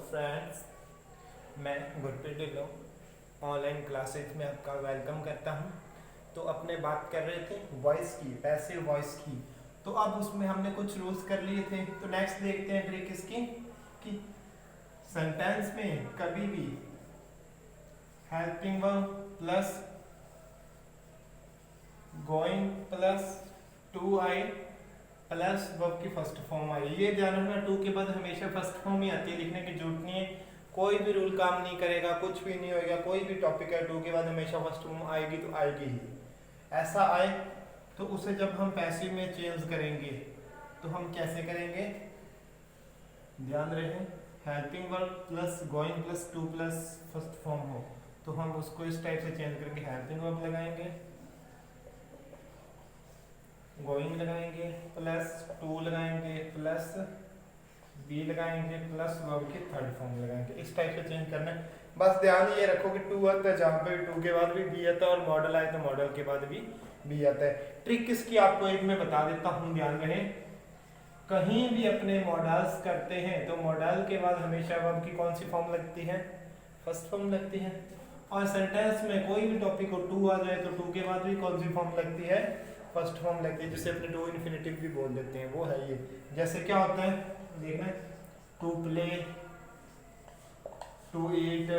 Friends, मैं Gurpreet Dhillon online classes में आपका वेलकम करता हूं। तो अपने बात कर रहे थे वॉइस की, पैसिव वॉइस की। तो अब उसमें हमने कुछ रूल्स कर लिए थे। तो नेक्स्ट देखते हैं ट्रिक इसकी कि सेंटेंस में कभी भी helping verb plus going plus to I plus verb की फर्स्ट फॉर्म आई। ये ध्यान रखना, टू के बाद हमेशा फर्स्ट फॉर्म ही आती है, लिखने की जरूरत नहीं है। कोई भी रूल काम नहीं करेगा, कुछ भी नहीं होगा, कोई भी टॉपिक है टू के बाद हमेशा फर्स्ट फॉर्म आएगी तो आएगी ही। ऐसा आए तो उसे जब हम पैसिव में चेंज करेंगे तो हम कैसे करेंगे, ध्यान रहे, helping verb plus going plus two plus first form हो तो हम उसको इस टाइप से चेंज करके हेल्पिंग वर्ब लगाएंगे, गोइंग लगाएंगे प्लस टू लगाएंगे प्लस बी लगाएंगे प्लस वर्ब की थर्ड फॉर्म लगाएंगे। इस टाइप से चेंज करना है। बस ध्यान ये रखो कि टू आता है जहाँ पे टू के बाद भी बी आता है, और मॉडल आए तो मॉडल के बाद भी बी आता है। ट्रिक इसकी आपको एक मैं बता देता हूँ, ध्यान रहे, कहीं भी अपने मॉडल्स करते हैं तो मॉडल के बाद हमेशा वर्ब की कौन सी फॉर्म लगती है, फर्स्ट फॉर्म लगती है। और सेंटेंस में कोई भी टॉपिक को टू आ जाए तो टू के बाद भी कौन सी फॉर्म लगती है, फर्स्ट फॉर्म लगती है, जिसे अपने टू इन्फिनिटिव भी बोल देते हैं, वो है ये। जैसे क्या होता है देखना, to play, to eat,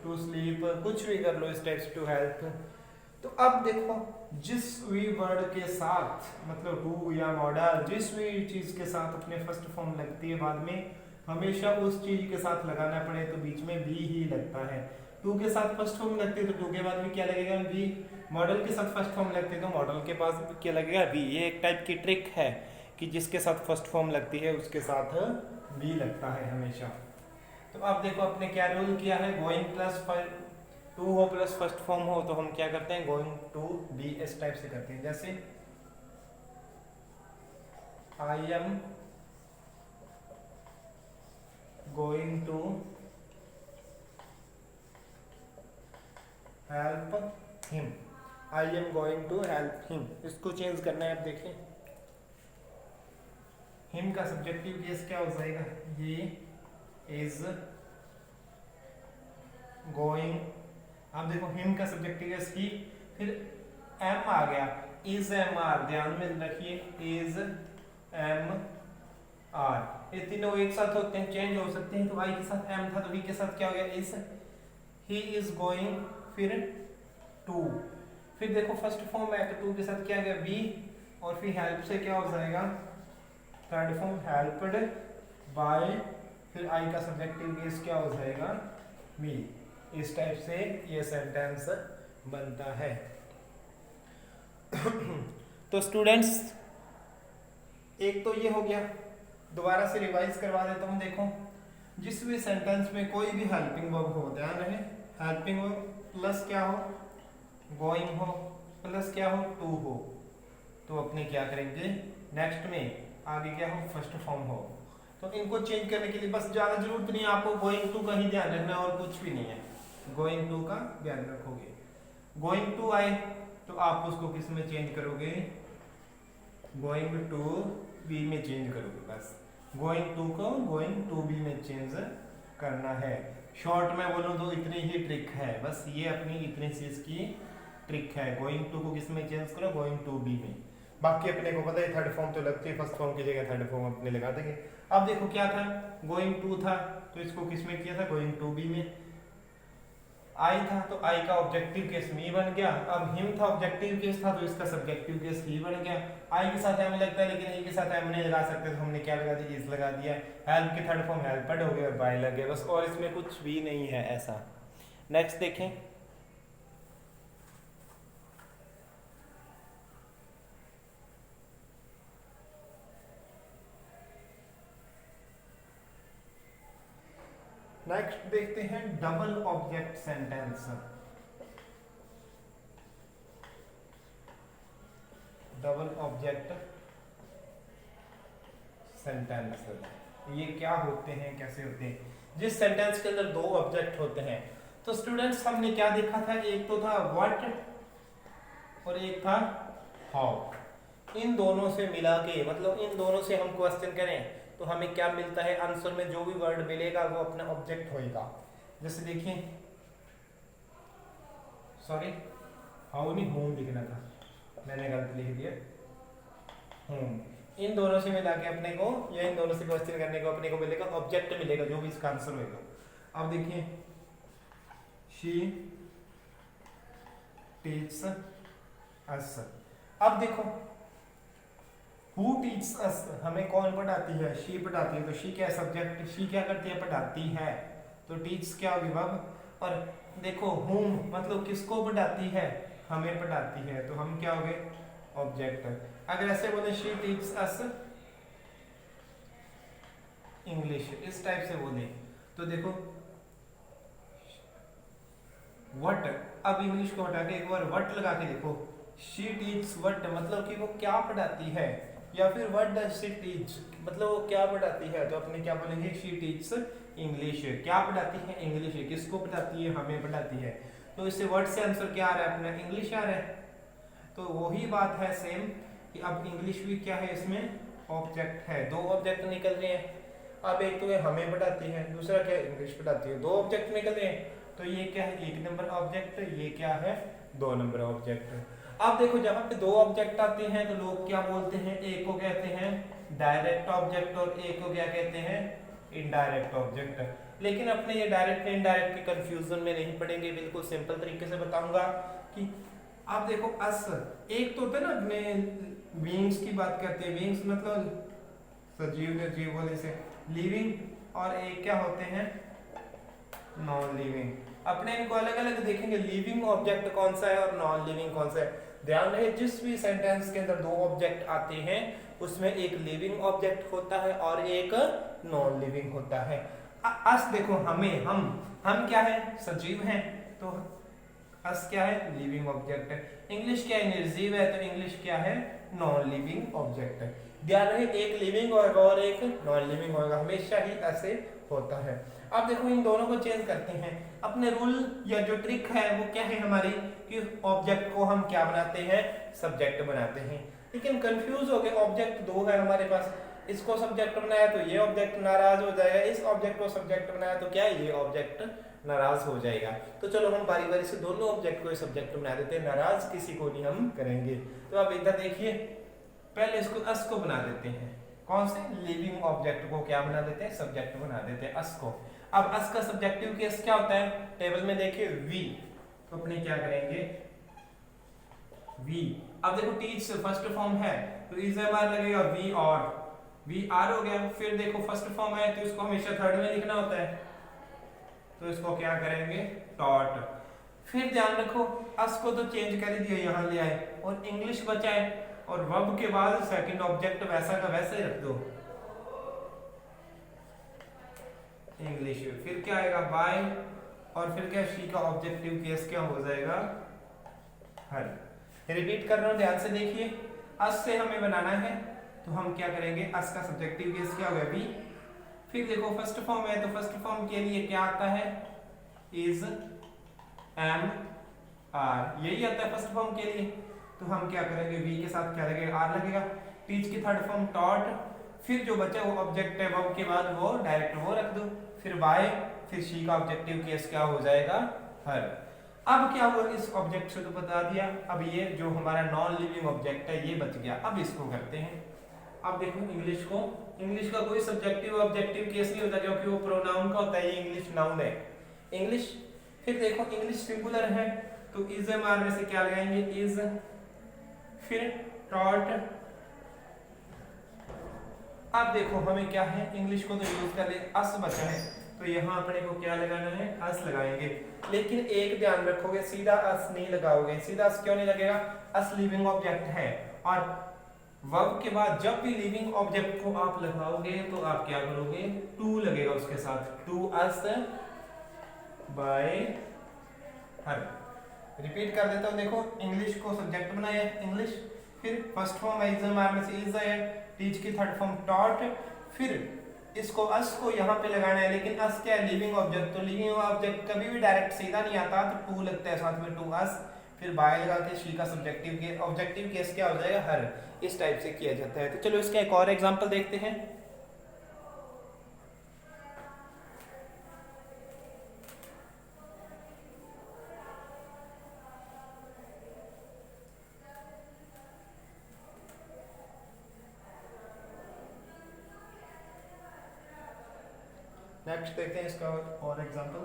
to sleep, कुछ भी कर लो इस टाइप से, टू हेल्प। तो अब देखो, जिस भी वर्ड के साथ मतलब टू या मॉडल जिस भी चीज के साथ अपने फर्स्ट फॉर्म लगती है बाद में हमेशा उस चीज के साथ लगाना पड़े तो बीच में बी ही लगता है। टू के साथ फर्स्ट फॉर्म लगती है तो टू के बाद भी क्या लगेगा, बी। मॉडल के साथ फर्स्ट फॉर्म लगती है तो मॉडल के पास क्या लगेगा, बी। ये एक टाइप की ट्रिक है कि जिसके साथ फर्स्ट फॉर्म लगती है उसके साथ बी लगता है हमेशा। तो अब देखो अपने क्या रूल किया है, गोइंग प्लस टू हो प्लस फर्स्ट फॉर्म हो तो हम क्या करते हैं, गोइंग टू बी इस टाइप से करते हैं। जैसे I am going to help him, I am going to help him, इसको चेंज करना है। अब देखिए, हिम का सब्जेक्टिव केस क्या हो जाएगा, ये इज गोइंग। अब देखो हिम का सब्जेक्टिव केस ही, फिर एम आ गया, इज एम आर, ध्यान में रखिए, इज एम आर, ये तीनों एक साथ होते हैं, चेंज हो सकते हैं। तो आई के साथ एम था तो वी के साथ क्या हो गया, इज। ही इज गोइंग, फिर टू, फिर देखो फर्स्ट फॉर्म है तो टू के साथ क्या आ गया, बी, और फिर हेल्प से क्या हो जाएगा, थर्ड फॉर्म हेल्प्ड बाय, फिर आई का सब्जेक्टिव केस क्या हो जाएगा, मी। इस टाइप से ये सेंटेंस बनता है। तो स्टूडेंट्स, एक तो ये हो गया, दोबारा से रिवाइज करवा देता हूँ। देखो, जिस भी सेंटेंस में कोई भी हेल्पिंग वर्ब हो, ध्यान रहे, हेल्पिंग वर्ब प्लस क्या हो, गोइंग हो, प्लस क्या हो, टू हो, तो अपने क्या करेंगे, नेक्स्ट में आगे क्या हो, फर्स्ट फॉर्म हो। तो इनको चेंज करने के लिए बस ज्यादा जरूरत नहीं है आपको, गोइंग टू का ही ध्यान रखना और कुछ भी नहीं है, गोइंग टू का ध्यान रखोगे। गोइंग टू आए तो आप उसको किस में चेंज करोगे, गोइंग टू बी में चेंज करोगे। बस गोइंग टू को गोइंग टू बी में चेंज करना है। शॉर्ट में बोलूं तो इतनी ही ट्रिक है, बस ये अपनी इतनी चीज की ट्रिक है। गोइंग टू को किस में चेंज करो, गोइंग टू बी में। बाकी अपने को पता है थर्ड फॉर्म तो लगती है, फर्स्ट फॉर्म की जगह थर्ड फॉर्म अपने लगा देंगे। अब देखो क्या था, गोइंग टू था तो इसको किस में किया था, गोइंग टू बी में। आई था तो आई का ऑब्जेक्टिव केस मी बन गया। अब हिम था, ऑब्जेक्टिव केस था तो इसका सब्जेक्टिव केस ही बन गया। आई के साथ एम लगता है लेकिन ई के साथ एम नहीं लगा सकते तो हमने क्या लगा दिया, इज लगा दिया। हेल्प की थर्ड फॉर्म हेल्पड हो गया और बाय लग गया, बस। और इसमें कुछ भी नहीं है ऐसा। नेक्स्ट देखें, नेक्स्ट देखते हैं double object sentence. Double object sentence ये क्या होते हैं, कैसे होते हैं। जिस सेंटेंस के अंदर दो ऑब्जेक्ट होते हैं, तो स्टूडेंट्स हमने क्या देखा था, एक तो था व्हाट और एक था हाउ। इन दोनों से मिला के, मतलब इन दोनों से हम क्वेश्चन करें तो हमें क्या मिलता है, आंसर में जो भी वर्ड मिलेगा वो अपना ऑब्जेक्ट होएगा। जैसे देखिए, सॉरी हाउ नहीं, होम लिखना था, मैंने गलत लिख दिया, होम। इन दोनों से मिला के अपने को, या इन दोनों से क्वेश्चन करने को अपने को मिलेगा ऑब्जेक्ट मिलेगा, जो भी इसका आंसर होगा। अब देखिए, शी टीच अस। अब देखो, हु टीच अस, हमें कौन पढ़ाती है, शी पढ़ाती है, तो शी क्या है, सब्जेक्ट, शी क्या करती है, पढ़ाती है, तो टीच क्या होगी वर्ब। और देखो हुम मतलब किसको पढ़ाती है, हमें पढ़ाती है, तो हम क्या हो गए, ऑब्जेक्ट। अगर ऐसे बोले शी टीच अस इंग्लिश, इस टाइप से बोले तो देखो व्हाट, अब इंग्लिश को हटा के एक बार व्हाट लगा के देखो, शी टीच व्हाट मतलब कि वो क्या पढ़ाती है, या फिर व्हाट डज शी टीच मतलब वो क्या पढ़ाती है, तो अपने क्या बोलेंगे, शी टीच इंग्लिश। क्या पढ़ाती है, इंग्लिश। किसको पढ़ाती है, हमें पढ़ाती है, तो इससे वर्ड से आंसर क्या आ रहा है, अपना इंग्लिश आ रहा है। तो वही बात है सेम कि अब इंग्लिश भी क्या है, इसमें ऑब्जेक्ट है, दो ऑब्जेक्ट निकल रहे हैं। अब एक तो ये हमें पढ़ाती है, दूसरा क्या है, इंग्लिश पढ़ाती है, दो ऑब्जेक्ट निकल रहे हैं, तो ये क्या है, 1 नंबर ऑब्जेक्ट, ये क्या है, 2 नंबर ऑब्जेक्ट। अब देखो जहां पे दो ऑब्जेक्ट आते हैं तो लोग क्या बोलते हैं, एक को कहते हैं डायरेक्ट ऑब्जेक्ट और एक को क्या कहते हैं, इनडायरेक्ट ऑब्जेक्ट। लेकिन अपने ये डायरेक्ट इनडायरेक्ट के कंफ्यूजन में नहीं पड़ेंगे, बिल्कुल सिंपल तरीके से बताऊंगा कि आप देखो अस, एक तो होता है ना, अपने बीइंग्स की बात करते हैं, बीइंग्स मतलब सजीव निर्जीव वाले से, लिविंग, और एक क्या होते हैं, नॉन लिविंग। अपने इनको अलग अलग देखेंगे, लिविंग ऑब्जेक्ट कौन सा है और नॉन लिविंग कौन सा है। ध्यान रहे, जिस भी सेंटेंस के अंदर दो ऑब्जेक्ट आते हैं उसमें एक लिविंग ऑब्जेक्ट होता है और एक नॉन लिविंग होता है। अस देखो, हमें, हम क्या है, सजीव हैं, तो अस क्या है, लिविंग ऑब्जेक्ट है। इंग्लिश क्या है, निर्जीव है, तो इंग्लिश क्या है, नॉन लिविंग ऑब्जेक्ट है। ध्यान रहे, एक लिविंग होगा और एक नॉन लिविंग होगा, हमेशा ही ऐसे होता है। अब देखो इन दोनों को चेंज करते हैं, अपने रूल या जो ट्रिक है वो क्या है हमारी, कि ऑब्जेक्ट को हम क्या बनाते हैं, सब्जेक्ट बनाते हैं। लेकिन कंफ्यूज हो गए, ऑब्जेक्ट दो है हमारे पास, इसको सब्जेक्ट बनाया तो ये ऑब्जेक्ट नाराज हो जाएगा, इस ऑब्जेक्ट को सब्जेक्ट बनाया तो क्या ये ऑब्जेक्ट नाराज हो जाएगा। तो चलो हम बारी बारी से दोनों ऑब्जेक्ट को सब्जेक्ट बना देते हैं, नाराज किसी को नहीं हम करेंगे। तो अब इधर देखिए, पहले इसको अस को बना देते हैं, कौन से, लिविंग ऑब्जेक्ट को क्या बना देते हैं, सब्जेक्ट बना देते हैं, अस को। अब अस का सब्जेक्टिव केस क्या होता है, टेबल में देखिए वी, तो अपने क्या करेंगे, वी। अब देखो टीच फर्स्ट फॉर्म है तो इज बार लगेगा वी, और वी आर हो गया। फिर देखो फर्स्ट फॉर्म है तो इसको हमेशा थर्ड में लिखना होता है, तो इसको क्या करेंगे, टॉट। फिर ध्यान रखो, अस को तो चेंज कर ही दिया, यहां ले आए, और इंग्लिश बचा है, और वर्ब के बाद सेकंड ऑब्जेक्ट वैसा का वैसे ही रख दो, इंग्लिश। फिर क्या आएगा, बाय, और फिर क्या, शी का ऑब्जेक्टिव केस क्या हो जाएगा, हर। रिपीट कर रहा हूं, ध्यान से देखिए, अस से हमें बनाना है तो हम क्या करेंगे, अस का सब्जेक्टिव केस क्या होगा, बी। फिर देखो फर्स्ट फॉर्म है तो फर्स्ट फॉर्म के लिए क्या आता है, इज, एम, आर, यही आता है फर्स्ट फॉर्म के लिए। तो हम क्या करेंगे, वी के साथ क्या लगेगा, आर लगेगा। टीच की थर्ड फॉर्म टॉट, फिर जो बचा वो ऑब्जेक्ट है वर्ब के बाद वो डायरेक्ट वो रख दो, फिर बाय, फिर शी का ऑब्जेक्टिव केस क्या हो जाएगा, हर। अब क्या हुआ, इस ऑब्जेक्ट से तो बता दिया, अब ये जो हमारा नॉन लिविंग ऑब्जेक्ट है ये बच गया। अब इसको करते हैं, अब देखो इंग्लिश को, इंग्लिश का कोई सब्जेक्टिव ऑब्जेक्टिव केस नहीं होता क्योंकि वो प्रोनाउन का होता है, ये इंग्लिश नाउन है, इंग्लिश। फिर देखो इंग्लिश सिंगुलर है तो इज एम आर में से क्या लगाएंगे, इज, फिर टॉट। अब देखो हमें क्या है, इंग्लिश को तो यूज कर ले, अस बचा है तो यहाँ अपने को क्या लगाना है, अस लगाएंगे। लेकिन एक ध्यान रखोगे, सीधा अस नहीं लगाओगे। सीधा अस क्यों नहीं लगेगा, अस लिविंग ऑब्जेक्ट है, और वर्ब के बाद जब भी लिविंग ऑब्जेक्ट को आप लगाओगे तो आप क्या करोगे, टू लगेगा उसके साथ, to us by her. Repeat कर देता हूं, देखो इंग्लिश को सब्जेक्ट बनाया इंग्लिश, फिर फर्स्ट फॉर्म है इज में से इज है, टीच की थर्ड फॉर्म टॉट, फिर इसको अस को यहाँ पे लगाना है। लेकिन अस क्या है, लिविंग ऑब्जेक्ट, तो लिविंग ऑब्जेक्ट कभी भी डायरेक्ट सीधा नहीं आता, तो टू लगता है साथ में, टू अस, फिर बाय लगा के शी का सब्जेक्टिव के ऑब्जेक्टिव केस क्या हो जाएगा, हर। इस टाइप से किया जाता है। तो चलो इसका एक और एग्जांपल देखते हैं। नेक्स्ट देखते हैं इसका और एग्जांपल।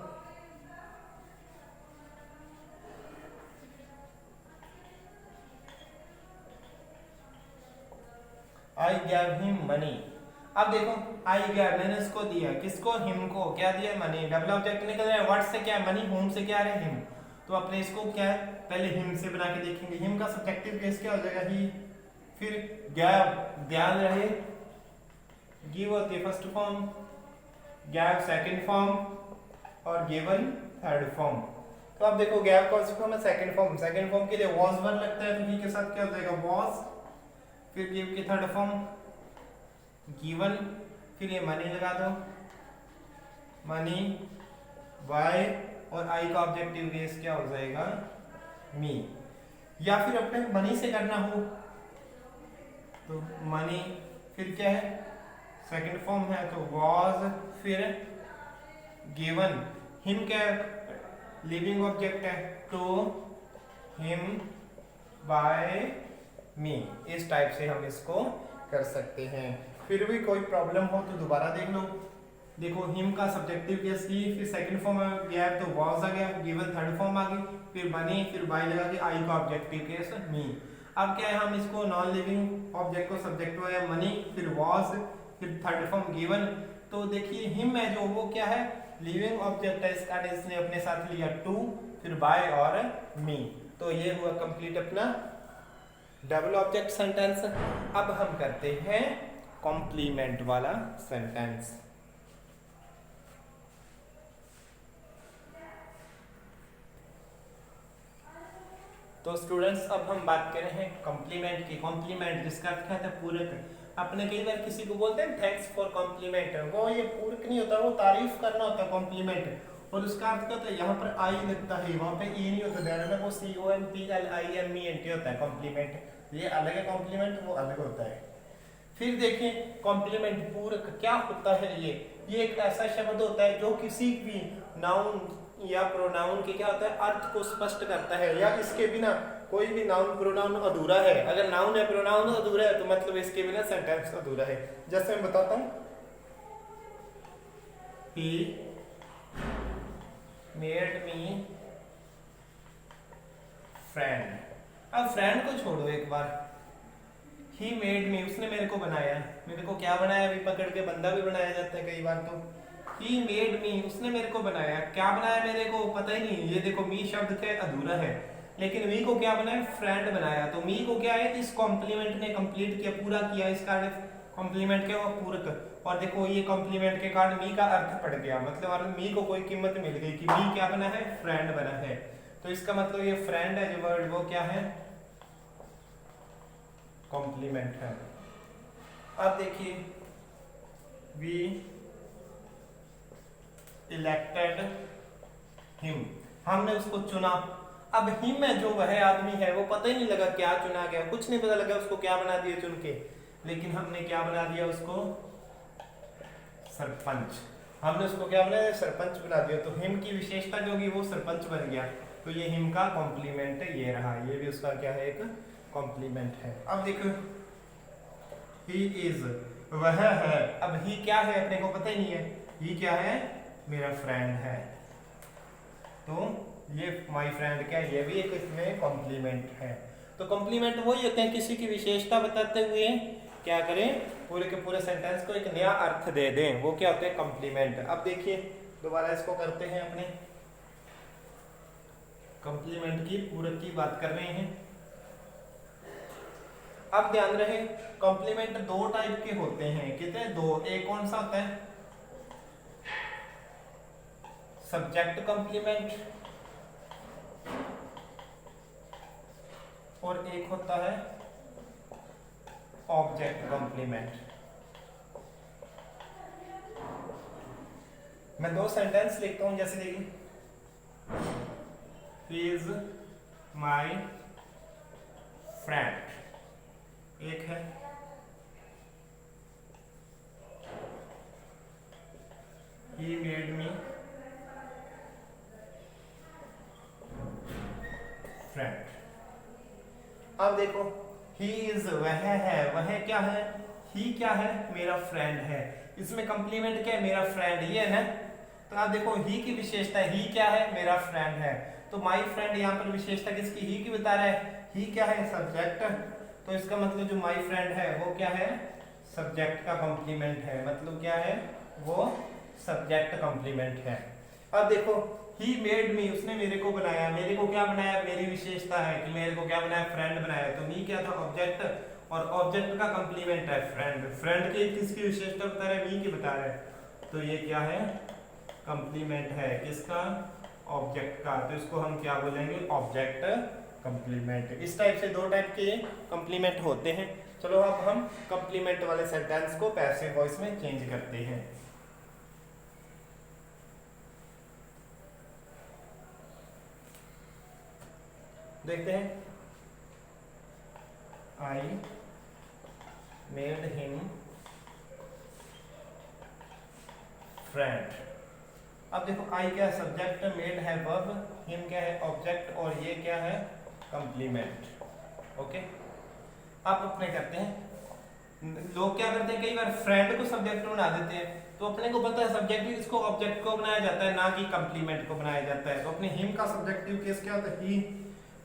आई गैव हिम मनी। अब देखो आई गैव मैंने इसको दिया, किसको? हिम को। क्या दिया? मनी। डबल ऑब्जेक्ट निकल रहा है, व्हाट से क्या है? मनी। होम से क्या है? हिम। तो अपने इसको क्या है पहले हिम से बना के देखेंगे। हिम का सब्जेक्टिव केस क्या हो जाएगा? ही। फिर गैव, ध्यान रहे गिव होती है first form, gave second form और गिवन थर्ड फॉर्म। तो अब देखो गैव कौन सी फॉर्म है? Second form. सेकंड फॉर्म के लिए वाज वन लगता है, तो ही के साथ क्या हो जाएगा? वाज। फिर गिव की थर्ड फॉर्म गिवन, फिर ये मनी लगा दो, मनी, बाय, और आई का ऑब्जेक्टिव केस क्या हो जाएगा? मी। या फिर अपने मनी से करना हो तो मनी, फिर क्या है? सेकंड फॉर्म है तो वाज, फिर गिवन। हिम क्या है? लिविंग ऑब्जेक्ट है तो हिम बाय मी। इस टाइप से हम इसको कर सकते हैं। फिर भी कोई प्रॉब्लम हो तो दोबारा देख लो। देखो हिम का सब्जेक्टिव केस ही, फिर सेकंड फॉर्म गया तो वाज आ गया, गिवन थर्ड फॉर्म आ गई, फिर मनी, फिर बाय लगा के आई का ऑब्जेक्टिव केस मी। अब क्या है, हम इसको नॉन लिविंग ऑब्जेक्ट को सब्जेक्ट है मनी, फिर वाज, फिर थर्ड फॉर्म गिवन। तो देखिए हिम है जो वो क्या है? लिविंग ऑब्जेक्ट है, इसका इसने अपने साथ लिया टू, फिर बाय और मी। तो ये हुआ कंप्लीट अपना डबल ऑब्जेक्ट सेंटेंस। अब हम करते हैं कॉम्प्लीमेंट वाला सेंटेंस। तो स्टूडेंट्स अब हम बात कर रहे हैं कॉम्प्लीमेंट की। कॉम्प्लीमेंट जिसका अर्थ क्या था? पूरक। अपने कई बार किसी को बोलते हैं थैंक्स फॉर कॉम्प्लीमेंट, वो ये पूरक नहीं होता, वो तारीफ करना होता है कॉम्प्लीमेंट। और उसका अर्थ क्या होता है? यहाँ पर आई लगता है, वहाँ पे ई नहीं होता, ध्यान रखना, वो COMPLIMENT होता है कॉम्प्लीमेंट। ये अलग है कॉम्प्लीमेंट, वो अलग होता है। फिर देखें कॉम्प्लीमेंट पूरक क्या होता है? ये एक ऐसा शब्द होता है जो किसी भी नाउन या प्रोनाउन के क्या होता है? अर्थ को स्पष्ट करता है, या इसके बिना कोई भी नाउन प्रोनाउन अधूरा है। अगर नाउन है प्रोनाउन अधूरा है तो मतलब इसके बिना सेंटेंस अधूरा है। जैसे मैं बताता हूं, He made me friend। अब फ्रेंड को छोड़ो एक बार, ही मेड मी, उसने मेरे को बनाया। मेरे को क्या बनाया? अभी पकड़ के बंदा भी बनाया जाता है कई बार। तो ही मेड मी, उसने मेरे को बनाया। क्या बनाया? मेरे को पता ही नहीं। ये देखो मी शब्द क्या अधूरा है, लेकिन मी को क्या बनाया? फ्रेंड बनाया। तो मी को क्या है? इस कॉम्प्लीमेंट ने कंप्लीट किया, पूरा किया। इसका कॉम्प्लीमेंट क्या हुआ? पूरक। और देखो ये कॉम्प्लीमेंट के कारण मी का अर्थ पड़ गया, मतलब मी को कोई कीमत मिल गई कि मी क्या बना है? फ्रेंड बना है। तो इसका मतलब ये फ्रेंड है जो वर्ड, वो क्या है? कॉम्प्लीमेंट है। अब देखिए वी इलेक्टेड हिम, हमने उसको चुना। अब हिम है जो वह आदमी है, वो पता ही नहीं लगा क्या चुना गया, कुछ नहीं पता लगा उसको क्या बना दिया चुन के, लेकिन हमने क्या बना दिया? उसको सरपंच। हमने उसको क्या बना दिया? सरपंच बना दिया। तो हिम की विशेषता जो होगी वो सरपंच बन गया। तो ये हिम का कॉम्प्लीमेंट है, ये रहा, ये भी उसका क्या है? एक कॉम्प्लीमेंट है। अब देखो ही इज, वह है। अब ही क्या है? अपने को पता ही नहीं है। ही क्या है? मेरा फ्रेंड है। तो ये माय फ्रेंड क्या है? ये भी एक इसमें कॉम्प्लीमेंट है। तो कॉम्प्लीमेंट वही होते हैं किसी की विशेषता बताते हुए क्या करें? पूरे के पूरे सेंटेंस को एक नया अर्थ दे दें, वो क्या होते हैं? कॉम्प्लीमेंट। अब देखिए दोबारा इसको करते हैं, अपने कॉम्प्लीमेंट की पूरक की बात कर रहे हैं। अब ध्यान रहे कॉम्प्लीमेंट दो टाइप के होते हैं। कितने? दो। एक कौन सा होता है? सब्जेक्ट कॉम्प्लीमेंट, और एक होता है ऑब्जेक्ट कॉम्प्लीमेंट। मैं दो सेंटेंस लिखता हूं, जैसे देखिए ही इज माय फ्रेंड, एक है ही मेड मी फ्रेंड। अब देखो ही इज, वह है, वह क्या है? ही क्या है, मेरा फ्रेंड है। इसमें कंप्लीमेंट क्या है, मेरा फ्रेंड, ये है ना। तो आप देखो ही की विशेषता, ही क्या है, मेरा फ्रेंड है। तो माई फ्रेंड यहाँ पर विशेषता किसकी, ही की बता रहा है। ही क्या है, सब्जेक्ट। तो इसका मतलब जो माई फ्रेंड है वो क्या है, सब्जेक्ट का कंप्लीमेंट है। मतलब क्या है, वो सब्जेक्ट कंप्लीमेंट है। अब देखो ही मेड मी, उसने मेरे को बनाया। मेरे को क्या बनाया, मेरी विशेषता है कि मेरे को क्या बनाया, फ्रेंड बनाया। तो मी क्या था, ऑब्जेक्ट, और ऑब्जेक्ट का कंप्लीमेंट है फ्रेंड। फ्रेंड की किसकी विशेषता बता रहा है, मी की बता रहा है। तो ये क्या है, कंप्लीमेंट है किसका, ऑब्जेक्ट का। तो इसको हम क्या बोलेंगे, ऑब्जेक्ट कंप्लीमेंट। इस टाइप से दो टाइप के कंप्लीमेंट होते हैं। चलो अब हम कंप्लीमेंट वाले सेंटेंस को पैसिव वॉइस में चेंज करते हैं। देखते हैं, आई मेड हिम फ्रेंड। अब देखो आई क्या है, सब्जेक्ट, मेड है वर्ब, हिम क्या है ऑब्जेक्ट, और ये क्या है, कंप्लीमेंट। ओके, अब अपने करते हैं, लोग क्या करते हैं कई बार फ्रेंड को सब्जेक्ट बना देते हैं। तो अपने को पता है सब्जेक्टिव इसको ऑब्जेक्ट को बनाया जाता है, ना कि कंप्लीमेंट को बनाया जाता है। तो अपने हिम का सब्जेक्टिव केस क्या होता है, ही।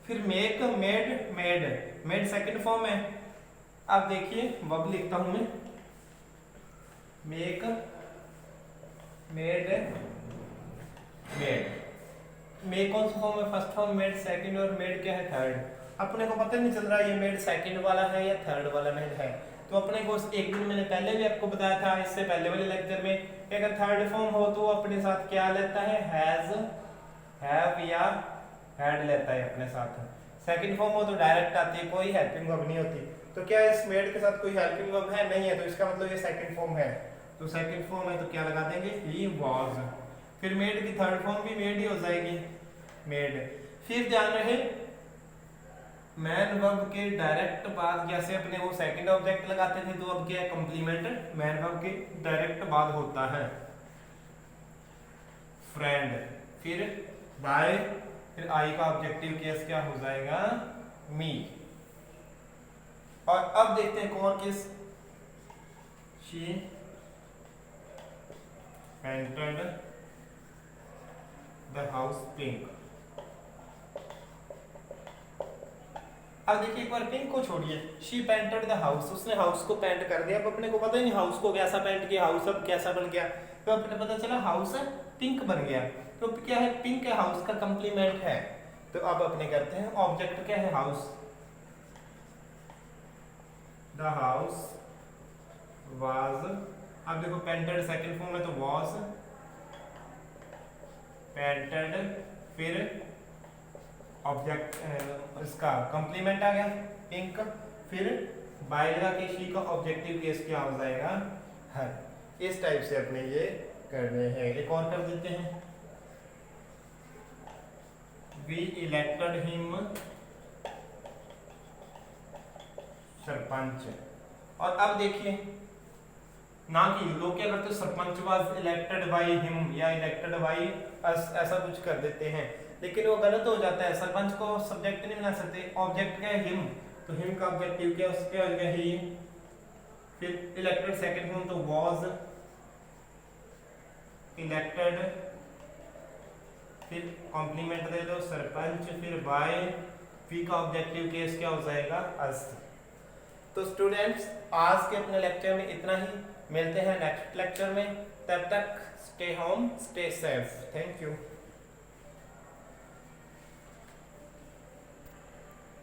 फिर make, made, made, made second form है। अब देखिए वर्ब लिखता हूं मैं, मेक, मेड, मेड। मेक कौन सा फॉर्म है, फर्स्ट फॉर्म, मेड सेकंड, और मेड क्या है, थर्ड। अपने को पता नहीं चल रहा ये मेड सेकंड वाला है या थर्ड वाला मेड है। तो अपने को एक दिन मैंने पहले भी आपको बताया था, इससे पहले वाले लेक्चर में, कि अगर थर्ड फॉर्म हो तो अपने साथ क्या लेता है, हैज, हैव या हैड लेता है अपने साथ। सेकंड फॉर्म हो तो डायरेक्ट आती है, कोई हेल्पिंग वर्ब नहीं होती। तो क्या इस मेड के साथ कोई हेल्पिंग वर्ब है, नहीं है। तो इसका मतलब ये सेकंड फॉर्म है। तो सेकंड फॉर्म है तो क्या लगा देंगे, ही वाज। फिर मेड की थर्ड फॉर्म भी मेड ही हो जाएगी, मेड। फिर ध्यान रहे, मैन वर्ब के डायरेक्ट बाद जैसे अपने वो सेकंड ऑब्जेक्ट लगाते थे, तो अब क्या है, कंप्लीमेंट मैन वर्ब के डायरेक्ट बाद होता है फ्रेंड, फिर बाय, फिर आई का ऑब्जेक्टिव केस क्या हो जाएगा, मी। और अब देखते हैं कौन किस, she entered the house pink. अब देखिए एक बार पिंक को छोड़िए, शी पेंटेड द हाउस, उसने हाउस को पेंट कर दिया। अब अपने को पता ही नहीं हाउस को कैसा पेंट किया, हाउस अब कैसा बन गया। तो अपने पता चला हाउस पिंक बन गया। तो क्या है, पिंक है हाउस का कंप्लीमेंट है। तो अब अपने करते हैं, ऑब्जेक्ट क्या है, हाउस, द हाउस वाज। अब देखो पेंटेड सेकंड फॉर्म है तो वाज पेंटेड, फिर ऑब्जेक्ट इसका कंप्लीमेंट आ गया पिंक, फिर बाय लगा के शी का ऑब्जेक्टिव केस क्या हो जाएगा, हर। इस टाइप से अपने ये करने हैं। एक और कर देते हैं, वी इलेक्टेड हिम सरपंच। और अब देखिए ना कि लोग क्या करते हैं, sarpanch was elected by him या इलेक्टेड बाय अस, ऐसा कुछ कर देते हैं, लेकिन वो गलत हो जाता है। सरपंच को सब्जेक्ट नहीं बना सकते, ऑब्जेक्ट क्या है, हिम। तो हिम का ऑब्जेक्टिव क्या, उस पे हो गया ही। फिर इलेक्टेड सेकंड फॉर्म तो वाज इलेक्टेड, फिर कॉम्प्लीमेंट दे दो सरपंच, फिर बाय, पी का ऑब्जेक्टिव केस क्या हो जाएगा, अस। तो स्टूडेंट्स आज के अपने लेक्चर में इतना ही, मिलते हैं नेक्स्ट लेक्चर में। तब तक stay home, stay safe. Thank you.